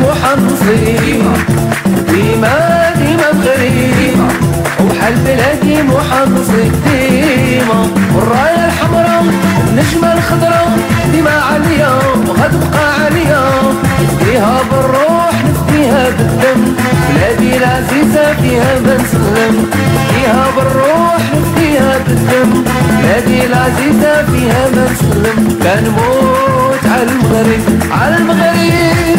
محنصي ديما مغرب وبحال بلادي محنصي ديما. والراية الحمراء النجمة الخضراء ديما عالية وغتبقى عالية. نفديها بالروح نفديها بالدم بلادي العزيزة فيها ما نسلم. نفديها بالروح نفديها بالدم بلادي العزيزة فيها ما نسلم. كنموت على المغرب على المغرب.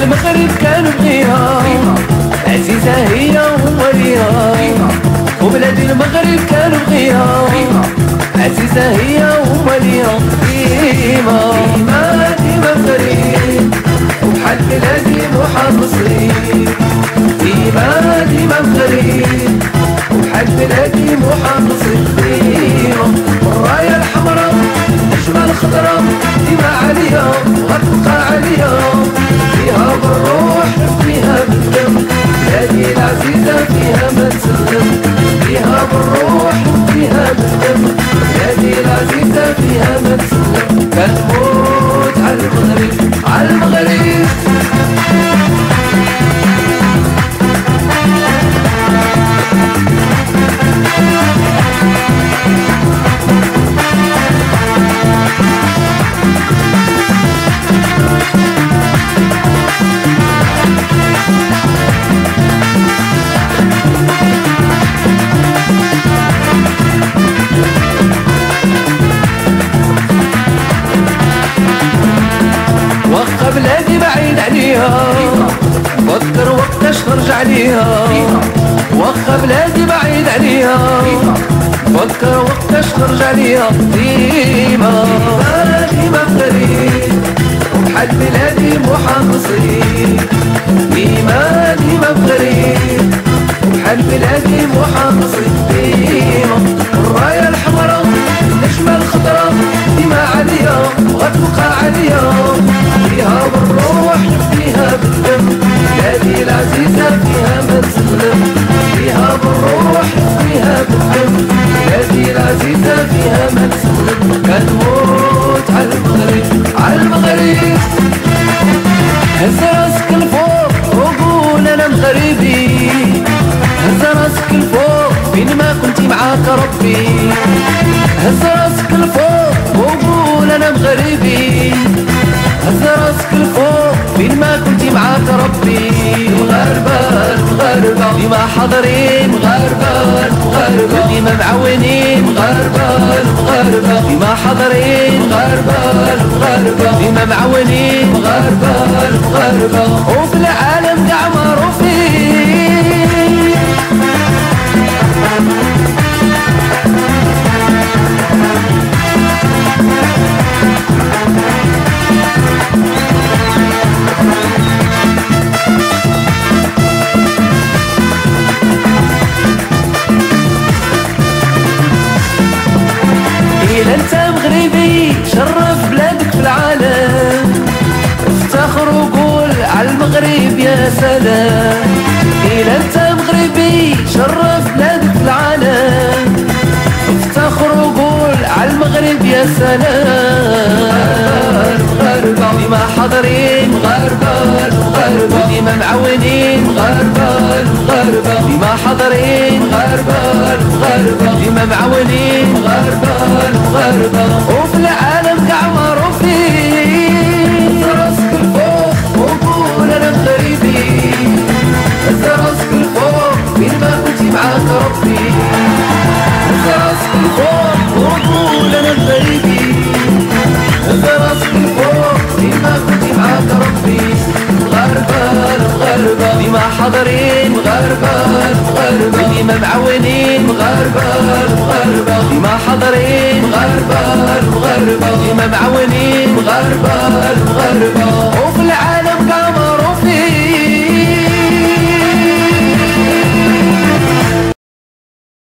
المغرب كانوا بغيها عزيزة هي ووليها. وبلاد المغرب كانوا بغيها عزيزة هي ووليها. ديما مغرب وبحال بلادي محنصي. ديما مغرب وبحال بلادي محنصي. ديما والراية الحمراء النجمة الخضراء ديما عالية وغتبقى عالية. فيها بالروح فيها بالدم بلادي العزيزة فيها ما نسلم. فيها بالروح فيها بالدم بلادي العزيزة فيها ما نسلم. كنموت على المغرب على المغرب. واخا بلادي بعيد عليها فكر وقتاش نرجع ليها. واخا بلادي بعيد عليها فكر وقتاش نرجع ليها. ديما مغرب وبحال بلادي محنصي. ديما مغرب وبحال بلادي محنصي. ديما الراية الحمراء النجمة الخضراء ديما عالية وغتبقى عالية. فيها بالروح فيها بالدم بلادي العزيزة فيها ما نسلم. فيها بالروح فيها بالدم بلادي العزيزة فيها ما نسلم. كنموت على المغرب على المغرب. هز راسك الفوق وقول انا مغربي. هز راسك الفوق فين ما كنتي معاك ربي. هز راسك الفوق وقول انا مغربي. هز راسك الفوق فين ما كنتي معاك ربي. المغاربة ديما حاضرين. المغاربة ديما معاونين. المغاربة ديما حاضرين. المغاربة ديما معاونين. المغاربة وفي العالم كاع معروفين. إلا انت مغربي شرف بلادك في العالم. افتخر وقول على المغرب يا سلام. إلا انت مغربي شرف بلادك في العالم. افتخر وقول على المغرب يا سلام. المغاربة ديما حاضرين. المغاربة ديما معاونين. المغاربة ديما حاضرين. المغاربة ديما معاونين. المغاربة وفي العالم كاع معروفين. هز راسك الفوق وقول انا مغربي. هز راسك الفوق فين ما كنتي معاك ربي. هز راسك الفوق وقول انا مغربي. هز راسك الفوق فين ما كنتي معاك ربي. المغاربة ديما حاضرين. المغاربة ديما معاونين. المغاربة ديما حاضرين. المغاربة ديما معاونين. المغاربة وفي العالم